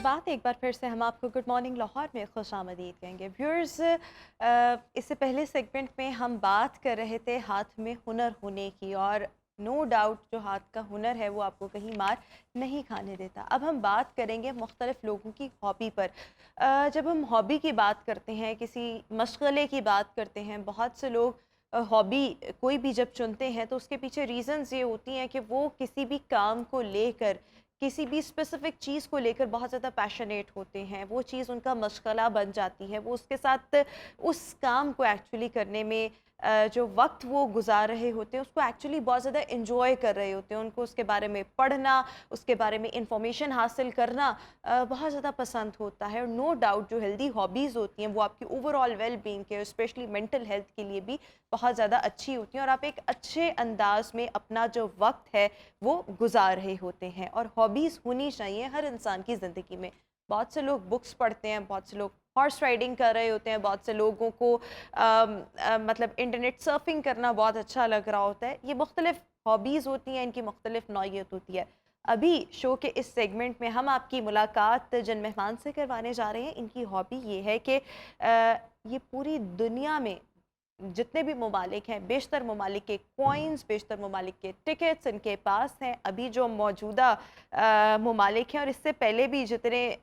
के बाद एक बार फिर से हम आपको गुड मॉर्निंग लाहौर में खुशामदीद कहेंगे। व्यूअर्स, इससे पहले सेगमेंट में हम बात कर रहे थे हाथ में हुनर होने की, और नो डाउट जो हाथ का हुनर है वो आपको कहीं मार नहीं खाने देता। अब हम बात करेंगे मुख्तलिफ लोगों की हॉबी पर। जब हम हॉबी की बात करते हैं, किसी मशगले की बात करते हैं, बहुत से लोग हॉबी कोई भी जब चुनते हैं तो उसके पीछे रीज़न्स ये होती हैं कि वो किसी भी काम को लेकर, किसी भी स्पेसिफिक चीज़ को लेकर बहुत ज़्यादा पैशनेट होते हैं। वो चीज़ उनका मशगला बन जाती है। वो उसके साथ उस काम को एक्चुअली करने में जो वक्त वो गुजार रहे होते हैं उसको एक्चुअली बहुत ज़्यादा इंजॉय कर रहे होते हैं। उनको उसके बारे में पढ़ना, उसके बारे में इंफॉर्मेशन हासिल करना बहुत ज़्यादा पसंद होता है। और नो डाउट जो हेल्दी हॉबीज़ होती हैं वो आपकी ओवरऑल वेल बीइंग के, स्पेशली मेंटल हेल्थ के लिए भी बहुत ज़्यादा अच्छी होती हैं, और आप एक अच्छे अंदाज में अपना जो वक्त है वो गुजार रहे होते हैं। और हॉबीज़ होनी चाहिए हर इंसान की ज़िंदगी में। बहुत से लोग बुक्स पढ़ते हैं, बहुत से लोग हॉर्स राइडिंग कर रहे होते हैं, बहुत से लोगों को मतलब इंटरनेट सर्फिंग करना बहुत अच्छा लग रहा होता है। ये मुख्तलिफ हॉबीज़ होती हैं, इनकी मुख्तलिफ नौइयत होती है। अभी शो के इस सेगमेंट में हम आपकी मुलाकात जिन मेहमान से करवाने जा रहे हैं, इनकी हॉबी ये है कि ये पूरी दुनिया में जितने भी ममालिक हैं, बेशतर ममालिक के कॉइन्स, बेशतर ममालिक के टिकट्स इनके पास हैं। अभी जो मौजूदा ममालिक हैं और इससे पहले भी जितने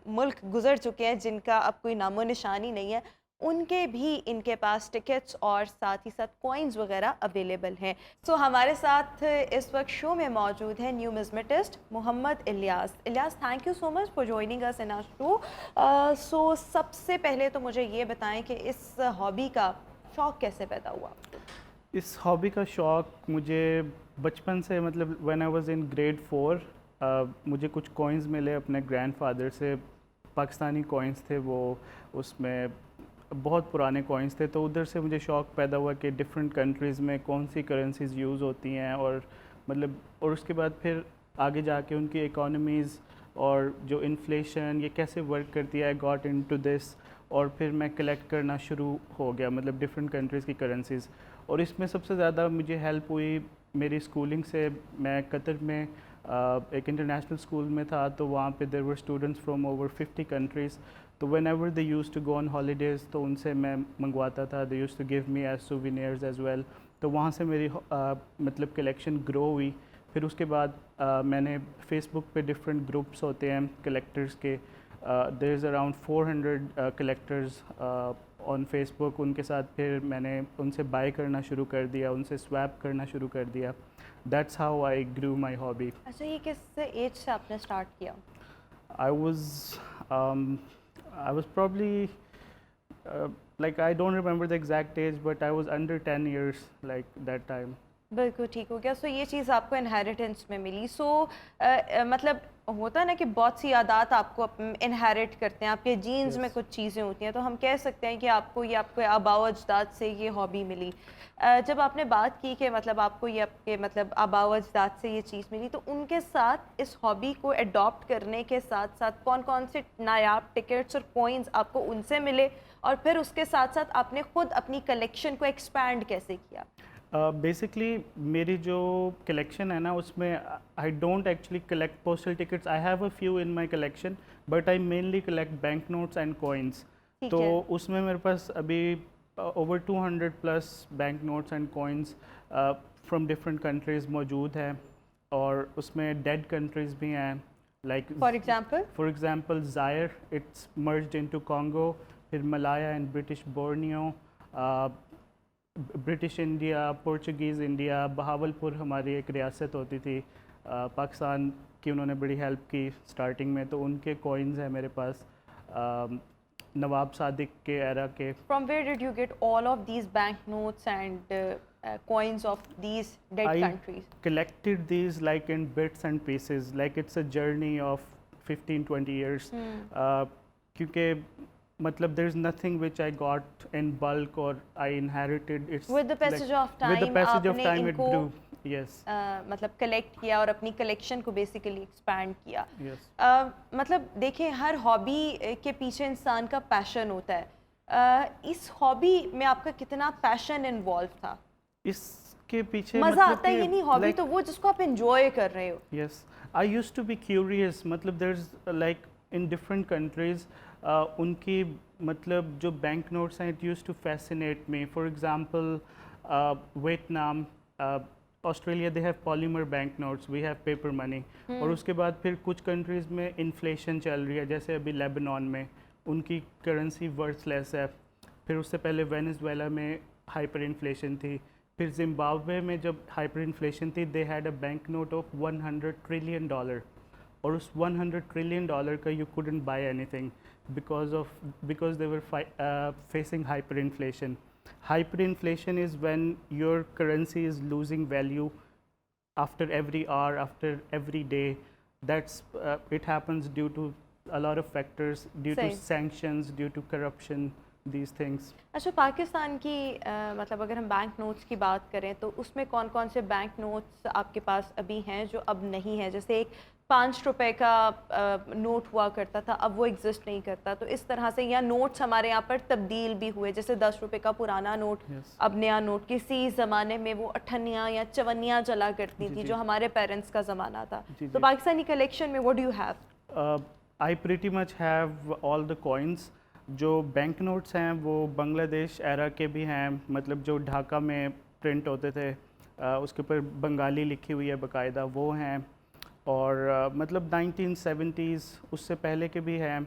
मुल्क गुजर चुके हैं जिनका अब कोई नामो निशानी नहीं है, उनके भी इनके पास टिकट्स और साथ ही साथ कॉइन्स वगैरह अवेलेबल हैं। सो हमारे साथ इस वक्त शो में मौजूद है numismatist Mohammad Ilyas. Ilyas, thank you so much for joining us in our show. So सबसे पहले तो मुझे ये बताएं कि इस हॉबी का शौक़ कैसे पैदा हुआ? इस हॉबी का शौक़ मुझे बचपन से, मतलब when I was in grade 4 मुझे कुछ कॉइन्स मिले अपने ग्रैंडफादर से। पाकिस्तानी कॉइन्स थे वो, उसमें बहुत पुराने कॉइन्स थे। तो उधर से मुझे शौक़ पैदा हुआ कि डिफरेंट कंट्रीज़ में कौन सी करेंसीज़ यूज़ होती हैं, और मतलब और उसके बाद फिर आगे जाके उनकी इकोनॉमीज़ और जो इन्फ्लेशन ये कैसे वर्क करती है, आई गॉट इनटू दिस। और फिर मैं कलेक्ट करना शुरू हो गया, मतलब डिफरेंट कंट्रीज़ की करेंसीज़। और इसमें सबसे ज़्यादा मुझे हेल्प हुई मेरी स्कूलिंग से। मैं कतर में एक इंटरनेशनल स्कूल में था, तो वहाँ पे there were students from over 50 countries. तो whenever they used to go on holidays तो उनसे मैं मंगवाता था। They used to give me as souvenirs as well. तो वहाँ से मेरी मतलब कलेक्शन ग्रो हुई। फिर उसके बाद मैंने फ़ेसबुक पे डिफरेंट ग्रुप्स होते हैं कलेक्टर्स के। There is around 400 collectors on Facebook. उनके साथ फिर मैंने उनसे बाय करना शुरू कर दिया, उनसे स्वैप करना शुरू कर दिया। That's how I grew my hobby. अच्छा, ये किस एज से आपने स्टार्ट किया? I was probably like I don't remember the exact age, but I was under 10 years like that time. बिल्कुल ठीक हो गया। सो ये चीज़ आपको इनहेरिटेंस में मिली। सो मतलब होता है ना कि बहुत सी आदात आपको इनहेरिट करते हैं, आपके जीन्स में Yes. कुछ चीज़ें होती हैं, तो हम कह सकते हैं कि आपको ये आपके आबाओ अजदाद से ये हॉबी मिली। जब आपने बात की कि मतलब आपको ये आपके मतलब आबाओ अजदाद से ये चीज़ मिली, तो उनके साथ इस हॉबी को अडॉप्ट करने के साथ साथ कौन कौन से नायाब टिकट्स और कॉइन्स आपको उनसे मिले, और फिर उसके साथ साथ आपने ख़ुद अपनी कलेक्शन को एक्सपैंड कैसे किया? बेसिकली मेरी जो कलेक्शन है ना, उसमें I don't actually collect postal tickets. I have a few in my collection, but I mainly collect bank notes and coins. ठीक तो है। उसमें मेरे पास अभी over 200 plus bank notes and coins from different countries मौजूद हैं। और उसमें डेड कंट्रीज़ भी हैं, like for example Zaire, it's merged into Congo. फिर Malaya and British Borneo, British India, Portuguese India. Bahawalpur हमारी एक रियासत होती थी पाकिस्तान की, उन्होंने बड़ी हेल्प की स्टार्टिंग में, तो उनके कॉइन्स हैं मेरे पास नवाब सादिक के एरा के। From where did you get all of these banknotes and coins of these dead I countries? collected these like in bits and pieces, like it's a journey of 15-20 years. क्योंकि मतलब there's nothing which I got in bulk or I inherited. It's With the passage of time, with the passage of आपने time it इनको grew. Yes. मतलब collect किया और अपनी collection को basically expand किया। Yes. मतलब देखिए, हर हॉबी के पीछे इंसान का पैशन होता है। इस हॉबी में आपका कितना पैशन इन्वॉल्व था? इसके पीछे मज़ा मतलब आता है, ये नहीं हॉबी like, तो वो जिसको आप एंजॉय कर रहे हो। yes, I used to be curious. मतलब there's like in different countries उनकी मतलब जो बैंक नोट्स हैं, it used to fascinate me. For example Vietnam, Australia, they have polymer bank notes, we have paper money. और उसके बाद फिर कुछ कंट्रीज़ में इन्फ्लेशन चल रही है, जैसे अभी लेबनान में उनकी करेंसी वर्थलेस है. फिर उससे पहले वेनेजुएला में हाइपर इन्फ्लेशन थी. फिर जिम्बाब्वे में जब हाइपर इन्फ्लेशन थी, they had a bank note of $100 trillion. और उस $100 ट्रिलियन का you couldn't buy anything because they were facing hyperinflation. Hyperinflation is when your currency is losing value after every hour, after every day. It happens due to a lot of factors, due to सही. sanctions, due to corruption, these things. अच्छा, पाकिस्तान की मतलब अगर हम bank notes की बात करें तो उसमें कौन कौन से बैंक नोट्स आपके पास अभी हैं जो अब नहीं है? जैसे एक 5 रुपए का नोट हुआ करता था, अब वो एग्जिस्ट नहीं करता, तो इस तरह से या नोट्स हमारे यहाँ पर तब्दील भी हुए. जैसे 10 रुपए का पुराना नोट, Yes. अब नया नोट. किसी ज़माने में वो अठन्नियाँ या चवन्नियाँ चला करती जी, थी जी. जो हमारे पेरेंट्स का ज़माना था. जी, तो जी. पाकिस्तानी कलेक्शन में what do you have? I pretty much have all the coins. जो बैंक नोट्स हैं वो बांग्लादेश एरा के भी हैं, मतलब जो ढाका में प्रिंट होते थे, उसके ऊपर बंगाली लिखी हुई है बाकायदा, वो हैं. और मतलब 1970s उससे पहले के भी हैं.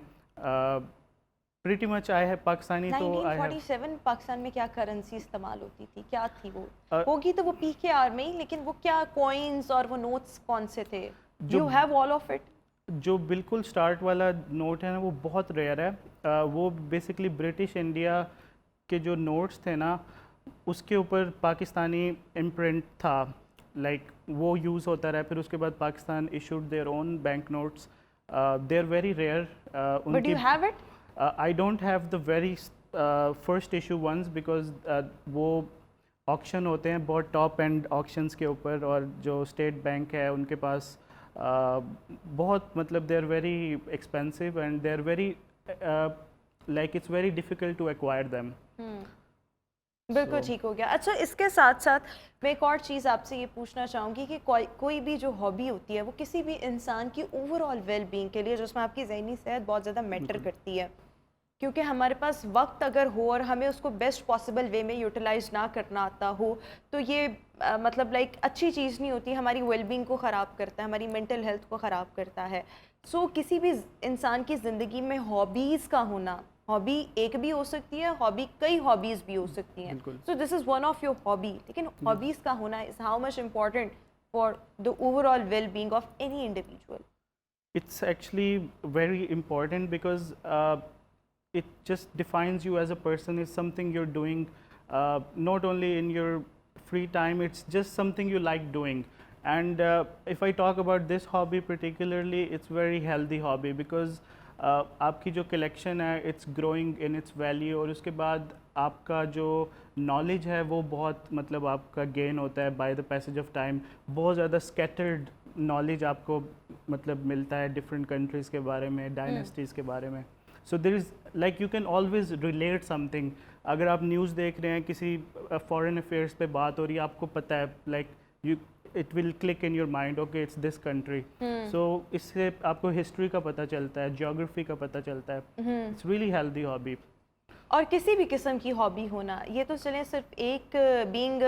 प्रीटी मच आई है पाकिस्तानी. तो आई हैव 1947 पाकिस्तान में क्या करेंसी इस्तेमाल होती थी, क्या थी वो? अ, होगी तो वो पीकेआर में ही, लेकिन वो क्या कॉइन्स और वो नोट्स कौन से थे? जो- you have all of it? जो बिल्कुल स्टार्ट वाला नोट है ना, वो बहुत रेयर है. वो बेसिकली ब्रिटिश इंडिया के जो नोट्स थे ना, उसके ऊपर पाकिस्तानी इम्प्रिंट था. लाइक वो यूज़ होता रहा. फिर उसके बाद Pakistan issued their own bank notes. They are very rare. But you have it? I don't have the very first issue once because वो ऑक्शन होते हैं बहुत टॉप एंड ऑक्शंस के ऊपर, और जो स्टेट बैंक है उनके पास बहुत मतलब they are very expensive and they are very like it's very difficult to acquire them. बिल्कुल So- ठीक हो गया. अच्छा, इसके साथ साथ मैं एक और चीज़ आपसे ये पूछना चाहूँगी कि कोई भी जो हॉबी होती है वो किसी भी इंसान की ओवरऑल वेल बीइंग के लिए, जिसमें आपकी ज़हनी सेहत बहुत ज़्यादा मैटर करती है, क्योंकि हमारे पास वक्त अगर हो और हमें उसको बेस्ट पॉसिबल वे में यूटिलाइज ना करना आता हो, तो ये मतलब लाइक अच्छी चीज़ नहीं होती. हमारी वेलबींग को ख़राब करता है, हमारी मेंटल हेल्थ को ख़राब करता है. सो किसी भी इंसान की ज़िंदगी में हॉबीज़ का होना, हॉबी एक भी हो सकती है, हॉबी कई हॉबीज़ भी हो सकती हैं. बिल्कुल. So this is one of your hobby. लेकिन हॉबीज़ का होना is how much important for the overall well being of any individual? It's actually very important because it just defines you as a person. It's something you're doing not only in your free time, it's just something you like doing. And if I talk about this hobby particularly, it's very healthy hobby because आपकी जो collection है, it's growing in its value. और उसके बाद आपका जो knowledge है वो बहुत मतलब आपका gain होता है by the passage of time. बहुत ज़्यादा scattered knowledge आपको मतलब मिलता है different countries के बारे में, dynasties के बारे में. So there is like you can always relate something. अगर आप न्यूज़ देख रहे हैं, किसी foreign affairs पे बात हो रही है, आपको पता है like you it will click in your mind, okay it's this country. So इससे आपको history का पता चलता है, geography का पता चलता है. It's really healthy hobby. और किसी भी किस्म की हॉबी होना, ये तो चलें सिर्फ एक बीइंग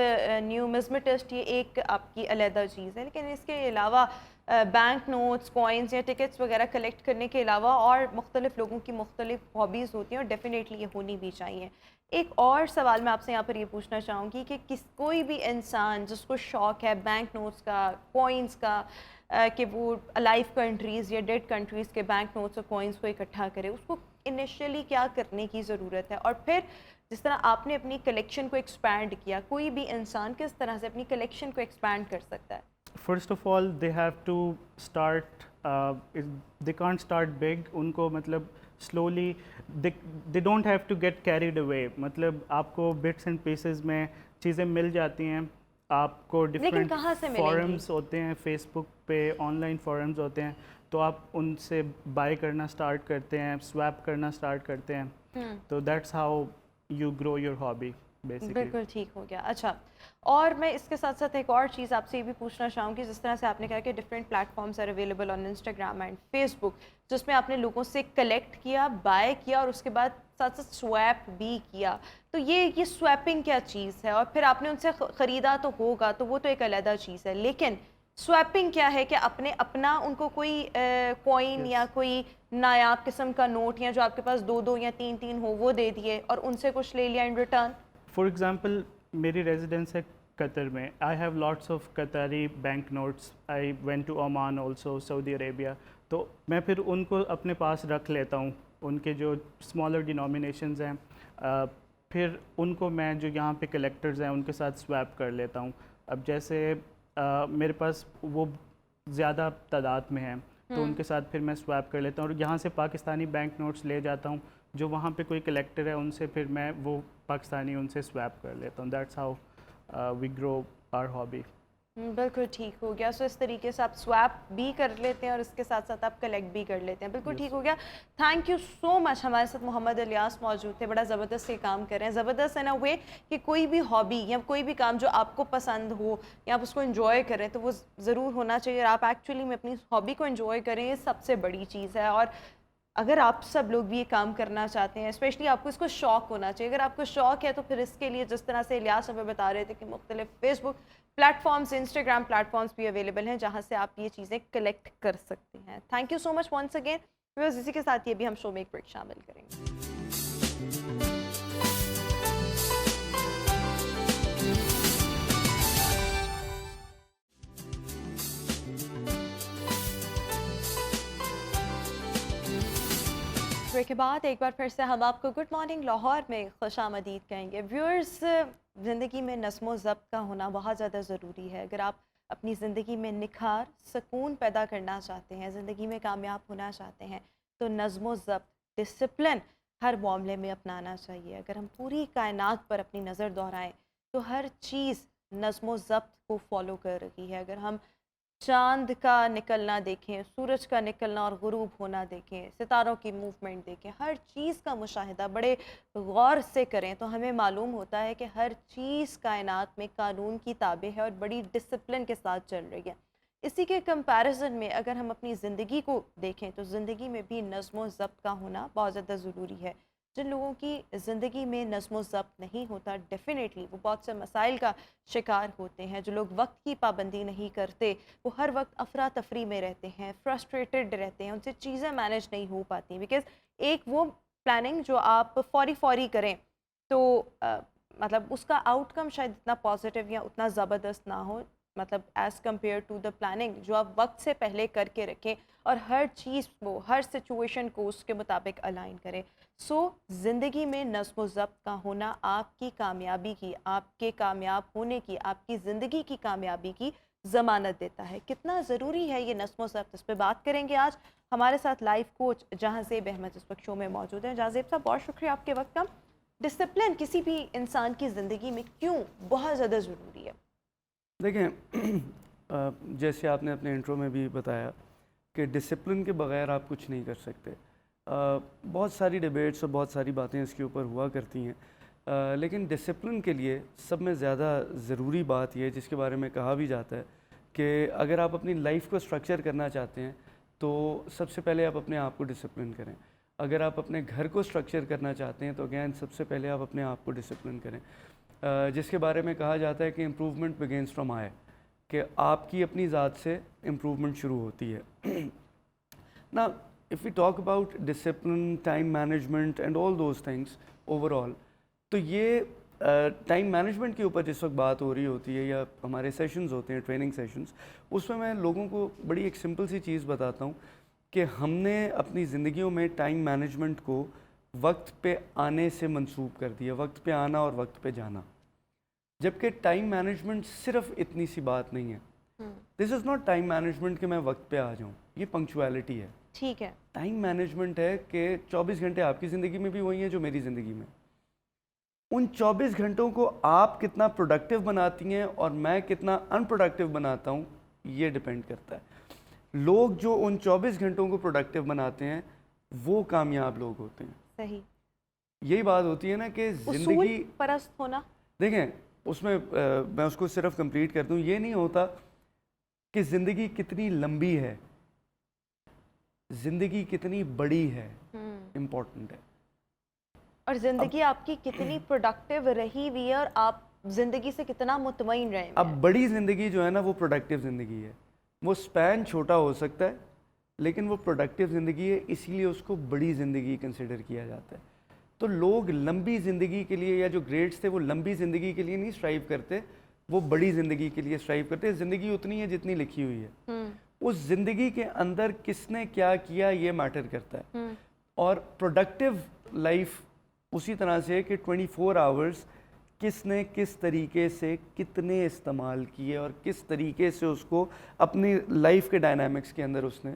न्यूमिस्मेटिस्ट, ये एक आपकी अलहदा चीज़ है, लेकिन इसके अलावा बैंक नोट्स, कॉइन्स या टिकट्स वगैरह कलेक्ट करने के अलावा और मुख्तलिफ लोगों की मुख्तलिफ हॉबीज़ होती हैं और डेफिनेटली ये होनी भी चाहिए. एक और सवाल मैं आपसे यहाँ पर ये पूछना चाहूँगी कि कोई भी इंसान जिसको शौक़ है बैंक नोट्स का, कॉइन्स का, कि वो अलाइव कंट्रीज़ या डेड कंट्रीज़ के बैंक नोट्स और कॉइन्स को इकट्ठा करे, उसको इनिशियली क्या करने की ज़रूरत है? और फिर जिस तरह आपने अपनी कलेक्शन को एक्सपैंड किया, कोई भी इंसान किस तरह से अपनी कलेक्शन को एक्सपैंड कर सकता है? First of all, they have to start. They can't start big. उनको मतलब slowly. They don't have to get carried away. मतलब आपको bits and pieces में चीज़ें मिल जाती हैं. आपको लेकिन कहाँ से different मिलेंगी? forums होते हैं, Facebook पे online forums होते हैं, तो आप उनसे buy करना start करते हैं, swap करना start करते हैं. तो that's how you grow your hobby basically. बिल्कुल ठीक हो गया. अच्छा, और मैं इसके साथ साथ एक और चीज़ आपसे ये भी पूछना चाहूँगी, जिस तरह से आपने कहा कि different platforms are available on Instagram and Facebook, जिसमें आपने लोगों से कलेक्ट किया, बाय किया और उसके बाद साथ साथ स्वैप भी किया। तो ये स्वैपिंग क्या चीज़ है? और फिर आपने उनसे ख़रीदा तो होगा, तो वो तो एक अलग चीज़ है, लेकिन स्वैपिंग क्या है? कि आपने अपना उनको कोई कॉइन या यस। कोई नायाब किस्म का नोट या जो आपके पास 2-2 या 3-3 हो वो दे दिए और उनसे कुछ ले लिया इन रिटर्न? फॉर एग्ज़ाम्पल मेरी रेजिडेंस है कतर में। I have lots of Qatari bank notes. I went to Oman also, Saudi Arabia. तो मैं फिर उनको अपने पास रख लेता हूँ, उनके जो स्मॉलर डिनोमिनेशंस हैं। फिर उनको मैं जो यहाँ पे कलेक्टर्स हैं उनके साथ स्वैप कर लेता हूँ। अब जैसे मेरे पास वो ज़्यादा तादाद में हैं तो उनके साथ फिर मैं स्वैप कर लेता हूँ और यहाँ से पाकिस्तानी बैंक नोट्स ले जाता हूँ। जो वहाँ पे कोई कलेक्टर है उनसे फिर मैं वो पाकिस्तानी उनसे स्वैप कर लेता हूँ। That's how we grow our hobby. बिल्कुल ठीक हो गया। सो इस तरीके से आप स्वैप भी कर लेते हैं और इसके साथ साथ आप कलेक्ट भी कर लेते हैं। बिल्कुल ठीक हो गया। Thank you so much. हमारे साथ मोहम्मद इलियास मौजूद थे। बड़ा ज़बरदस्त ये काम कर रहे हैं। ज़बरदस्त इन अ वे कि कोई भी हॉबी या कोई भी काम जो आपको पसंद हो या आप उसको इन्जॉय करें तो वो ज़रूर होना चाहिए। और आप एक्चुअली में अपनी हॉबी को इन्जॉय करें, ये सबसे बड़ी चीज़ है। और अगर आप सब लोग भी ये काम करना चाहते हैं, स्पेशली आपको इसको शौक होना चाहिए। अगर आपको शौक है तो फिर इसके लिए जिस तरह से इलियास हमें बता रहे थे कि मुख्तलिफ फेसबुक प्लेटफॉर्म्स, इंस्टाग्राम प्लेटफॉर्म्स भी अवेलेबल हैं जहाँ से आप ये चीज़ें कलेक्ट कर सकते हैं। Thank you so much once again. बस इसी के साथ ये भी हम शो में एक ब्रेक शामिल करेंगे। ब्रेक के बाद एक बार फिर से हम आपको गुड मॉर्निंग लाहौर में खुशामदीद कहेंगे। व्यूअर्स, ज़िंदगी में नज़्म व ज़ब्त का होना बहुत ज़्यादा ज़रूरी है। अगर आप अपनी ज़िंदगी में निखार, सुकून पैदा करना चाहते हैं, ज़िंदगी में कामयाब होना चाहते हैं, तो नज़्म व ज़ब्त, डिसिप्लिन हर मामले में अपनाना चाहिए। अगर हम पूरी कायनात पर अपनी नज़र दोहराएं तो हर चीज़ नज़्म व ज़ब्त को फॉलो कर रही है। अगर हम चांद का निकलना देखें, सूरज का निकलना और गुरूब होना देखें, सितारों की मूवमेंट देखें, हर चीज़ का मुशाहिदा बड़े गौर से करें तो हमें मालूम होता है कि हर चीज़ कायनात में कानून की ताबे है और बड़ी डिसिप्लिन के साथ चल रही है। इसी के कंपैरिजन में अगर हम अपनी ज़िंदगी को देखें तो ज़िंदगी में भी नज़्म व ज़ब्त का होना बहुत ज़्यादा ज़रूरी है। जिन लोगों की ज़िंदगी में नज़्म व ज़ब्त नहीं होता, डेफ़िनेटली वो बहुत से मसाइल का शिकार होते हैं। जो लोग वक्त की पाबंदी नहीं करते वो हर वक्त अफरा तफरी में रहते हैं, फ्रस्ट्रेटेड रहते हैं, उनसे चीज़ें मैनेज नहीं हो पाती। बिकॉज़ एक वो प्लानिंग जो आप फ़ौरी करें तो मतलब उसका आउटकम शायद इतना पॉजिटिव या उतना ज़बरदस्त ना हो, मतलब as compare to the planning जो आप वक्त से पहले करके रखें और हर चीज़ को, हर सिचुएशन को उसके मुताबिक अलाइन करें। सो ज़िंदगी में नज़्म व ज़ब्त का होना आपकी कामयाबी की, आपके कामयाब होने की, आपकी ज़िंदगी की कामयाबी की ज़मानत देता है। कितना ज़रूरी है ये नज़्म व ज़ब्त, इस पे बात करेंगे आज। हमारे साथ लाइफ कोच जहांज़ेब अहमद इस वक्त शो में मौजूद हैं। जहांज़ेब साहब, बहुत शुक्रिया आपके वक्त का। डिसिप्लिन किसी भी इंसान की ज़िंदगी में क्यों बहुत ज़्यादा ज़रूरी है? देखें, जैसे आपने अपने इंट्रो में भी बताया कि डिसिप्लिन के बगैर आप कुछ नहीं कर सकते। बहुत सारी डिबेट्स और बहुत सारी बातें इसके ऊपर हुआ करती हैं, लेकिन डिसिप्लिन के लिए सब में ज़्यादा ज़रूरी बात यह, जिसके बारे में कहा भी जाता है कि अगर आप अपनी लाइफ को स्ट्रक्चर करना चाहते हैं तो सबसे पहले आप अपने आप को डिसिप्लिन करें। अगर आप अपने घर को स्ट्रक्चर करना चाहते हैं तो अगैन सबसे पहले आप अपने आप को डिसिप्लिन करें, जिसके बारे में कहा जाता है कि इम्प्रूवमेंट बिगिंस फ्रॉम आई, कि आपकी अपनी ज़ात से इम्प्रूवमेंट शुरू होती है ना। If we talk about discipline, time management and all those things overall, तो ये टाइम मैनेजमेंट के ऊपर जिस वक्त बात हो रही होती है या हमारे सेशंस होते हैं, ट्रेनिंग सेशंस, उसमें मैं लोगों को बड़ी एक सिंपल सी चीज़ बताता हूँ कि हमने अपनी ज़िंदगियों में टाइम मैनेजमेंट को वक्त पे आने से मंसूब कर दिया, वक्त पे आना और वक्त पे जाना, जबकि टाइम मैनेजमेंट सिर्फ इतनी सी बात नहीं है। This is not time management कि मैं वक्त पे आ जाऊँ, ये पंक्चुअलिटी है। ठीक है। टाइम मैनेजमेंट है कि 24 घंटे आपकी ज़िंदगी में भी वही हैं जो मेरी ज़िंदगी में। उन 24 घंटों को आप कितना प्रोडक्टिव बनाती हैं और मैं कितना अनप्रोडक्टिव बनाता हूँ, ये डिपेंड करता है। लोग जो उन 24 घंटों को प्रोडक्टिव बनाते हैं वो कामयाब लोग होते हैं। सही। यही बात होती है ना कि ज़िंदगी परस्त होना। देखें, उसमें मैं उसको सिर्फ कंप्लीट कर दूं, ये नहीं होता कि ज़िंदगी कितनी लंबी है, ज़िंदगी कितनी बड़ी है इम्पोर्टेंट है। और ज़िंदगी आपकी कितनी प्रोडक्टिव रही हुई है और आप ज़िंदगी से कितना मुतमईन रहे अब हैं। बड़ी ज़िंदगी जो है ना वो प्रोडक्टिव ज़िंदगी है। वो स्पैन छोटा हो सकता है लेकिन वो प्रोडक्टिव ज़िंदगी है, इसीलिए उसको बड़ी ज़िंदगी कंसिडर किया जाता है। तो लोग लंबी ज़िंदगी के लिए, या जो ग्रेड्स थे वो लंबी ज़िंदगी के लिए नहीं स्ट्राइव करते, वो बड़ी ज़िंदगी के लिए स्ट्राइव करते हैं। ज़िंदगी उतनी है जितनी लिखी हुई है, उस ज़िंदगी के अंदर किसने क्या किया ये मैटर करता है। और प्रोडक्टिव लाइफ उसी तरह से कि 24 आवर्स किसने किस तरीके से कितने इस्तेमाल किए और किस तरीके से उसको अपनी लाइफ के डायनामिक्स के अंदर उसने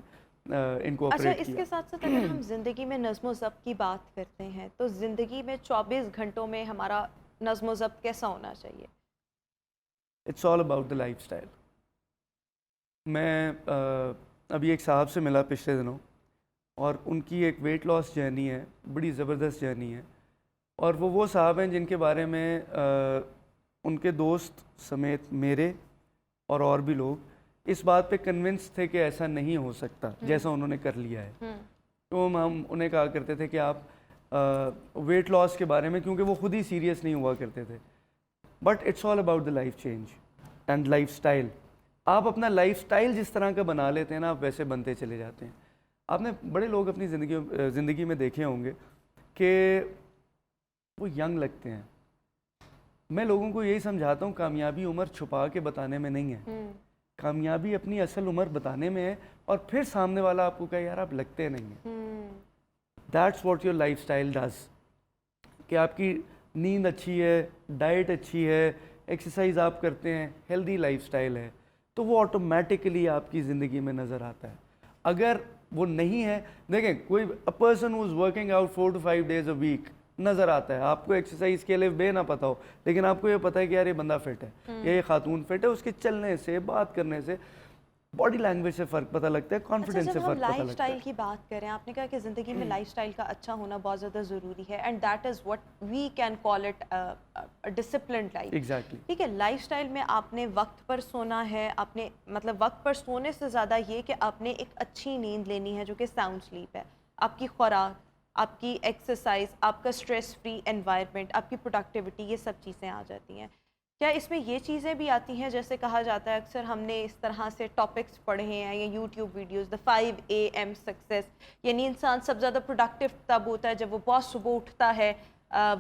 इनकॉर्पोरेट अच्छा, किया। इसके साथ साथ अगर हम ज़िंदगी में नज़्म व ज़ब्त की बात करते हैं तो ज़िंदगी में 24 घंटों में हमारा नज़्म व ज़ब्त कैसा होना चाहिए? It's all about the life style. मैं अभी एक साहब से मिला पिछले दिनों और उनकी एक वेट लॉस जर्नी है, बड़ी ज़बरदस्त जर्नी है। और वो साहब हैं जिनके बारे में उनके दोस्त समेत मेरे और भी लोग इस बात पे कन्विंस थे कि ऐसा नहीं हो सकता जैसा उन्होंने कर लिया है। तो हम उन्हें कहा करते थे कि आप वेट लॉस के बारे में, क्योंकि वो खुद ही सीरियस नहीं हुआ करते थे। But it's all about the life change and life style. आप अपना लाइफ स्टाइल जिस तरह का बना लेते हैं ना, आप वैसे बनते चले जाते हैं। आपने बड़े लोग अपनी ज़िंदगी में देखे होंगे कि वो यंग लगते हैं। मैं लोगों को यही समझाता हूँ, कामयाबी उम्र छुपा के बताने में नहीं है, कामयाबी अपनी असल उम्र बताने में है। और फिर सामने वाला आपको कहे यार आप लगते नहीं हैं। That's what your life style does. कि आपकी नींद अच्छी है, डाइट अच्छी है, एक्सरसाइज आप करते हैं, हेल्दी लाइफ स्टाइल है, तो वो ऑटोमेटिकली आपकी ज़िंदगी में नज़र आता है। अगर वो नहीं है, देखें कोई a person who is working out 4 to 5 days a week नज़र आता है। आपको एक्सरसाइज के लिए बे ना पता हो, लेकिन आपको ये पता है कि यार ये बंदा फिट है या ये खातून फिट है। उसके चलने से, बात करने से, बॉडी लैंग्वेज से फ़र्क पता लगता है, कॉन्फिडेंस अच्छा, से जब हम फ़र्क पता लगता लाइफस्टाइल है। की बात करें, आपने कहा कि ज़िंदगी में लाइफस्टाइल का अच्छा होना बहुत ज़्यादा ज़रूरी है and that is what we can call it disciplined life. Exactly. ठीक है, लाइफस्टाइल में आपने वक्त पर सोना है, आपने मतलब वक्त पर सोने से ज़्यादा ये कि आपने एक अच्छी नींद लेनी है जो कि साउंड स्लीप है। आपकी खुराक, आपकी एक्सरसाइज, आपका स्ट्रेस फ्री एनवायरनमेंट, आपकी प्रोडक्टिविटी, ये सब चीज़ें आ जाती हैं। क्या इसमें ये चीज़ें भी आती हैं, जैसे कहा जाता है अक्सर हमने इस तरह से टॉपिक्स पढ़े हैं या YouTube videos, the 5 AM success, यानी इंसान सबसे ज़्यादा प्रोडक्टिव तब होता है जब वो बहुत सुबह उठता है,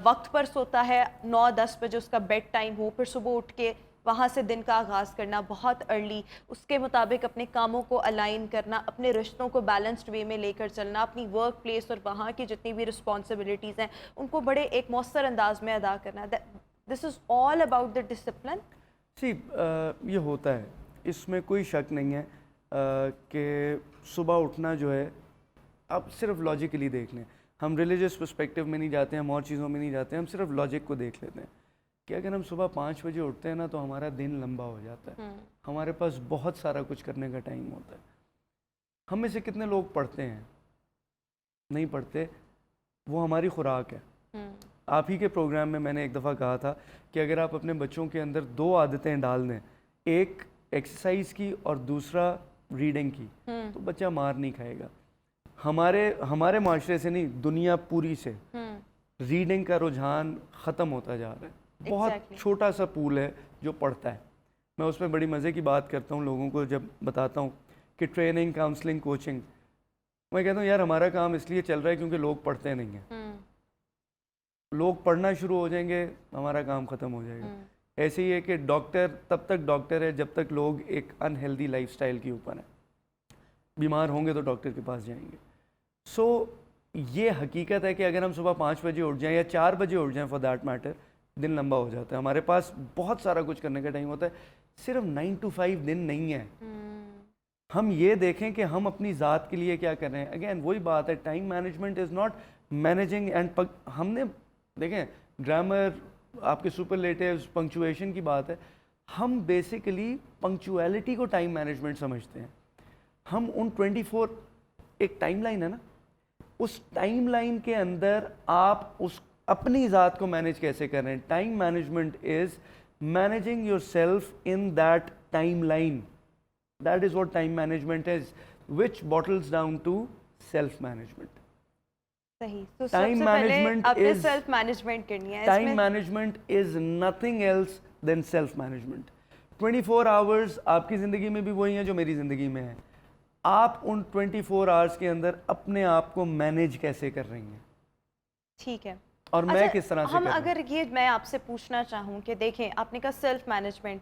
वक्त पर सोता है, 9-10 बजे उसका बेड टाइम हो, फिर सुबह उठ के वहाँ से दिन का आगाज़ करना बहुत अर्ली, उसके मुताबिक अपने कामों को अलाइन करना, अपने रिश्तों को बैलेंस्ड वे में लेकर चलना, अपनी वर्क प्लेस और वहाँ की जितनी भी रिस्पॉन्सिबिलिटीज़ हैं उनको बड़े एक मौसर अंदाज में अदा करना। This is all about the discipline. ये होता है, इसमें कोई शक नहीं है कि सुबह उठना जो है, आप सिर्फ लॉजिकली देख लें। हम रिलीजियस पर्सपेक्टिव में नहीं जाते, हम और चीज़ों में नहीं जाते, हम सिर्फ लॉजिक को देख लेते हैं कि अगर हम सुबह 5 बजे उठते हैं ना तो हमारा दिन लंबा हो जाता है, हमारे पास बहुत सारा कुछ करने का टाइम होता है। हम में से कितने लोग पढ़ते हैं? नहीं पढ़ते, वो हमारी खुराक है। आप ही के प्रोग्राम में मैंने एक दफ़ा कहा था कि अगर आप अपने बच्चों के अंदर 2 आदतें डाल दें, एक एक्सरसाइज की और दूसरा रीडिंग की, तो बच्चा मार नहीं खाएगा। हमारे माशरे से नहीं, दुनिया पूरी से रीडिंग का रुझान ख़त्म होता जा रहा है। बहुत छोटा सा पूल है जो पढ़ता है। मैं उसमें बड़ी मज़े की बात करता हूँ लोगों को, जब बताता हूँ कि ट्रेनिंग, काउंसलिंग, कोचिंग, मैं कहता हूँ यार हमारा काम इसलिए चल रहा है क्योंकि लोग पढ़ते नहीं हैं। लोग पढ़ना शुरू हो जाएंगे, हमारा काम ख़त्म हो जाएगा। ऐसे ही है कि डॉक्टर तब तक डॉक्टर है जब तक लोग एक अनहेल्दी लाइफस्टाइल के ऊपर हैं। बीमार होंगे तो डॉक्टर के पास जाएंगे। सो ये हकीकत है कि अगर हम सुबह 5 बजे उठ जाएं या 4 बजे उठ जाएं फॉर दैट मैटर, दिन लंबा हो जाता है। हमारे पास बहुत सारा कुछ करने का टाइम होता है, सिर्फ 9 to 5 दिन नहीं है। हम ये देखें कि हम अपनी ज़ात के लिए क्या कर रहे हैं। अगेन वही बात है, time management is not managing and हमने देखें ग्रामर, आपके सुपरलेटिव्स, पंक्चुएशन की बात है। हम बेसिकली पंक्चुअलिटी को टाइम मैनेजमेंट समझते हैं। हम उन 24 एक टाइमलाइन है ना, उस टाइमलाइन के अंदर आप उस अपनी ज़ात को मैनेज कैसे कर रहे हैं। Time management is managing yourself in that timeline. That is what time management is, which bottles down to self management. सही। तो Time सबसे पहले management अपने is- सेल्फ मैनेजमेंट करनी है Time इसमें। management is nothing else than self management. 24 hours आपकी ज़िंदगी में भी वही है जो मेरी ज़िंदगी में है। आप उन 24 hours के अंदर अपने आप को मैनेज कैसे कर रही हैं ठीक है। और मैं अच्छा, किस तरह से हम कर रहा हूं? अगर ये मैं आपसे पूछना चाहूँ कि देखें आपने कहा सेल्फ मैनेजमेंट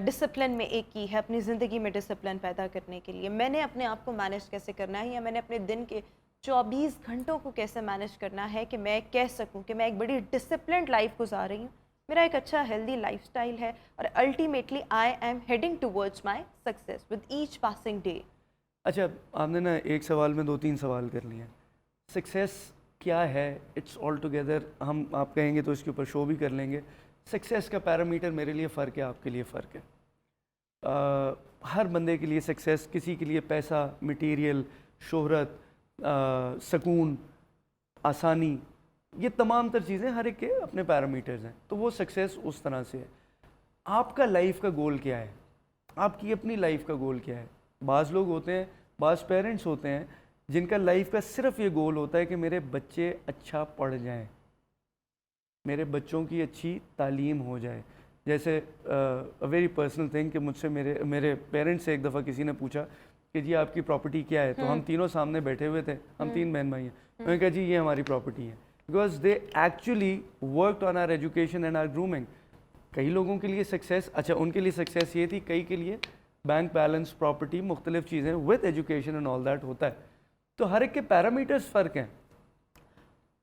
डिसिप्लिन में एक की है अपनी ज़िंदगी में डिसिप्लिन पैदा करने के लिए, मैंने अपने आप को मैनेज कैसे करना है या मैंने अपने दिन के 24 घंटों को कैसे मैनेज करना है कि मैं कह सकूं कि मैं एक बड़ी डिसिप्लिन्ड लाइफ गुजार रही हूँ, मेरा एक अच्छा हेल्दी लाइफस्टाइल है और ultimately I am heading towards my success with each passing day. अच्छा, आपने ना एक सवाल में 2-3 सवाल कर लिए हैं। सक्सेस क्या है? इट्स ऑल टुगेदर, हम आप कहेंगे तो इसके ऊपर शो भी कर लेंगे। सक्सेस का पैरामीटर मेरे लिए फ़र्क है, आपके लिए फ़र्क है। हर बंदे के लिए सक्सेस, किसी के लिए पैसा, मटेरियल, शोहरत, सुकून, आसानी, ये तमाम तर चीज़ें हर एक के अपने पैरामीटर्स हैं। तो वो सक्सेस उस तरह से है। आपका लाइफ का गोल क्या है? आपकी अपनी लाइफ का गोल क्या है? बाज़ लोग होते हैं, बाज़ पेरेंट्स होते हैं जिनका लाइफ का सिर्फ ये गोल होता है कि मेरे बच्चे अच्छा पढ़ जाएं, मेरे बच्चों की अच्छी तालीम हो जाए। जैसे अ वेरी पर्सनल थिंग कि मुझसे मेरे पेरेंट्स से एक दफ़ा किसी ने पूछा कि जी आपकी प्रॉपर्टी क्या है, तो हम तीनों सामने बैठे हुए थे, हम 3 बहन भाई हैं। मैंने कहा जी ये हमारी प्रॉपर्टी है, because they actually worked on our education and our grooming. कई लोगों के लिए सक्सेस, अच्छा उनके लिए सक्सेस ये थी, कई के लिए बैंक बैलेंस, प्रॉपर्टी, मुख्तलिफ चीज़ें with education and all that होता है। तो हर एक के पैरामीटर्स फ़र्क हैं।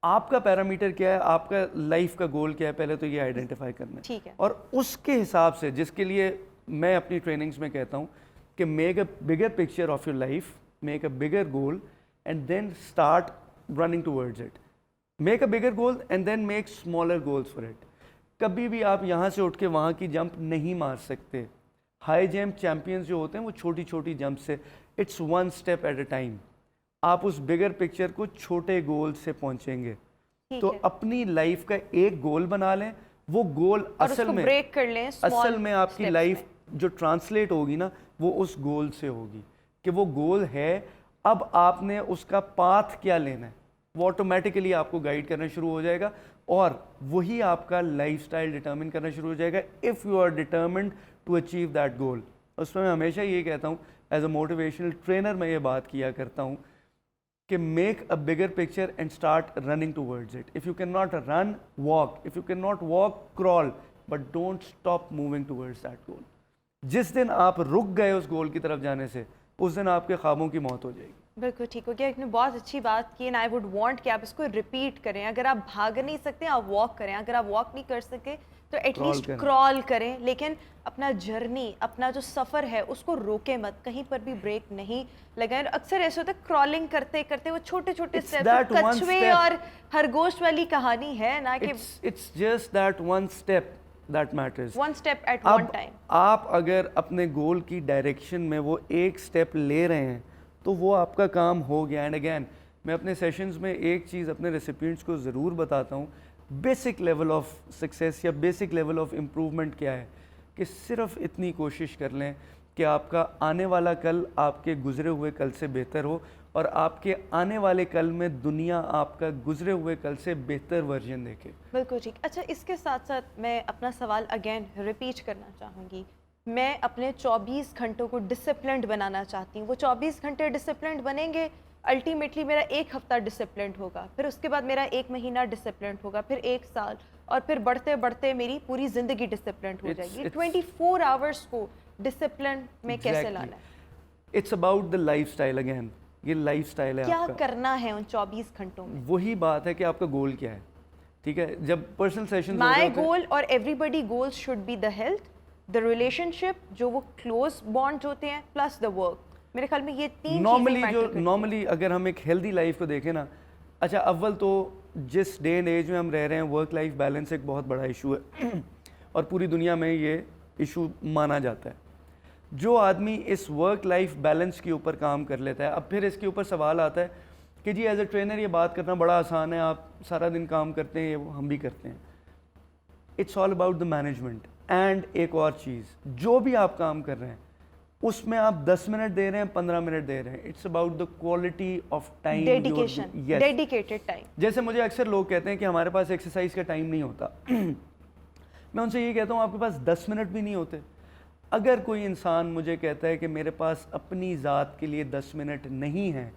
आपका पैरामीटर क्या है, आपका लाइफ का गोल क्या है, पहले तो ये आइडेंटिफाई करना है। ठीक है। और उसके हिसाब से, जिसके लिए मैं अपनी ट्रेनिंग्स में कहता हूँ कि make a bigger picture of your life, make a bigger goal and then start running towards it. Make a bigger goal and then make smaller goals for it. कभी भी आप यहाँ से उठ के वहाँ की जंप नहीं मार सकते। हाई जंप चैम्पियंस जो होते हैं वो छोटी छोटी जंप से, it's one step at a time. आप उस बिगर पिक्चर को छोटे गोल से पहुंचेंगे। ठीक तो है। अपनी लाइफ का एक गोल बना लें, वो गोल और असल उसको में ब्रेक कर लें असल में आपकी लाइफ जो ट्रांसलेट होगी ना, वो उस गोल से होगी कि वो गोल है। अब आपने उसका पाथ क्या लेना है, वो ऑटोमेटिकली आपको गाइड करना शुरू हो जाएगा और वही आपका लाइफस्टाइल डिटर्मिन करना शुरू हो जाएगा if you are determined to achieve that goal. उसमें मैं हमेशा ये कहता हूँ, एज अ मोटिवेशनल ट्रेनर मैं ये बात किया करता हूँ कि make a bigger picture and start running towards it. If you can not run, walk. If you can not walk, crawl, but don't stop moving towards that goal. जिस दिन आप रुक गए उस गोल की तरफ जाने से, उस दिन आपके ख्वाबों की मौत हो जाएगी। बिल्कुल ठीक हो गया। आपने बहुत अच्छी बात की एंड आई वुड वांट कि आप इसको रिपीट करें। अगर आप भाग नहीं सकते आप वॉक करें, अगर आप वॉक नहीं कर सके तो एटलीस्ट करें। क्रॉल करें, लेकिन अपना जर्नी, अपना जो सफ़र है उसको रोके मत, कहीं पर भी ब्रेक नहीं लगाएं। और अक्सर ऐसे होता है क्रॉलिंग करते करते वो छोटे छोटे It's स्टेप्स, that one कछुए step. और खरगोश वाली कहानी है ना कि It's just that one step that matters. One step at one अब टाइम। आप अगर अपने गोल की डायरेक्शन में वो एक स्टेप ले रहे हैं तो वो आपका काम हो गया। एंड अगेन मैं अपने सेशंस में एक चीज़ अपने रेसिपिएंट्स को ज़रूर बताता हूँ, बेसिक लेवल ऑफ सक्सेस या बेसिक लेवल ऑफ इम्प्रूवमेंट क्या है, कि सिर्फ इतनी कोशिश कर लें कि आपका आने वाला कल आपके गुजरे हुए कल से बेहतर हो और आपके आने वाले कल में दुनिया आपका गुजरे हुए कल से बेहतर वर्जन देखे। बिल्कुल ठीक। अच्छा, इसके साथ साथ मैं अपना सवाल अगेन रिपीट करना चाहूँगी। मैं अपने 24 घंटों को डिसिप्लिन्ड बनाना चाहती हूँ। वो 24 घंटे डिसिप्लिन्ड बनेंगे, अल्टीमेटली मेरा एक हफ्ता डिसिप्लिन्ड होगा, फिर उसके बाद मेरा 1 महीना डिसिप्लिन्ड होगा, फिर 1 साल, और फिर बढ़ते बढ़ते मेरी पूरी ज़िंदगी डिसिप्लिन्ड हो जाएगी। 24 आवर्स को डिसिप्लिन में कैसे लाना है? It's about the lifestyle. Again ये लाइफस्टाइल है क्या आपका। करना है उन 24 घंटों में? वही बात है कि आपका गोल क्या है। ठीक है, जब पर्सनल सेशन माई गोल और everybody goals should be the health, the relationship, जो वो क्लोज बॉन्ड होते हैं, प्लस द वर्क। मेरे ख्याल में ये 3 नॉर्मली अगर हम एक हेल्दी लाइफ को देखें ना, अच्छा अव्वल तो जिस डे एंड एज में हम रह रहे हैं, वर्क लाइफ बैलेंस एक बहुत बड़ा इशू है और पूरी दुनिया में ये इशू माना जाता है। जो आदमी इस वर्क लाइफ बैलेंस के ऊपर काम कर लेता है, अब फिर इसके ऊपर सवाल आता है कि जी एज ए ट्रेनर ये बात करना बड़ा आसान है, आप सारा दिन काम करते हैं, ये वो हम भी करते हैं। It's all about the management. And एक और चीज़, जो भी आप काम कर रहे हैं उसमें आप 10 मिनट दे रहे हैं, 15 मिनट दे रहे हैं, it's about the quality of time, dedication, dedicated time. जैसे मुझे अक्सर लोग कहते हैं कि हमारे पास एक्सरसाइज का टाइम नहीं होता मैं उनसे ये कहता हूँ आपके पास 10 मिनट भी नहीं होते। अगर कोई इंसान मुझे कहता है कि मेरे पास अपनी ज़ात के लिए 10 मिनट नहीं है,